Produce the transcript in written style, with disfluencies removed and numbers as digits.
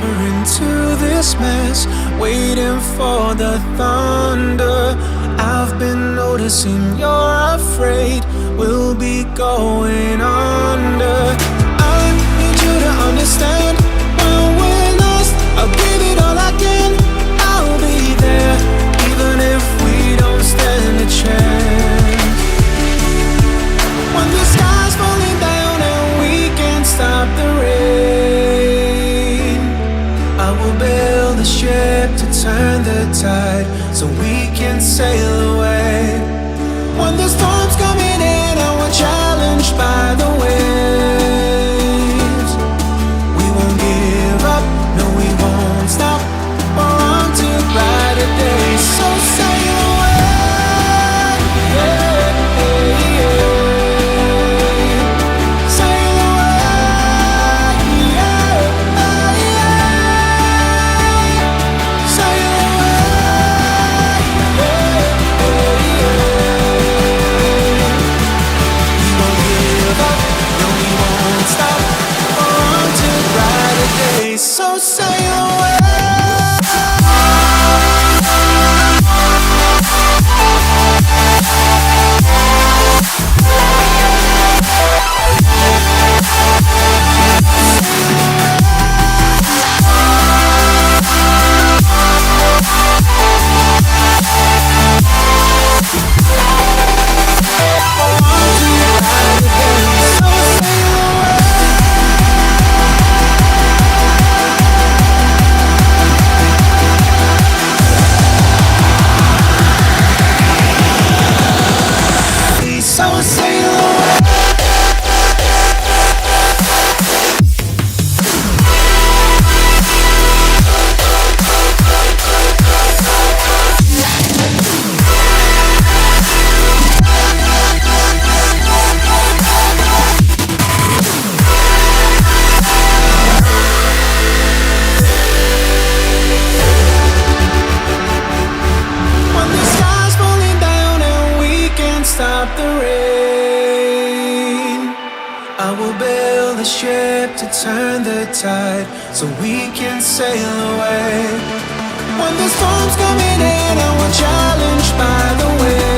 deeper into this mess, waiting for the thunder. I've been noticing you're afraid we'll be going under. I need you to understand, when we're lost, I'll give it all I can. I'll be there, even if we don't stand a chance. When the sky's falling down and we can't stop the rain, I will build a ship to turn the tide so we can sail away. When the storm's coming in and we're challenged by the waves, we won't give up, no we won't stop. We're on to brighter days, so sail away. Yeah, yeah, yeah. Sail away. Yeah, yeah. Sail away. Yeah, yeah. We won't give up, no we won't stop. We're on to brighter days, so sail away. Stop the rain, I will build a ship to turn the tide so we can sail away. When the storm's coming in and we're challenged by the wind,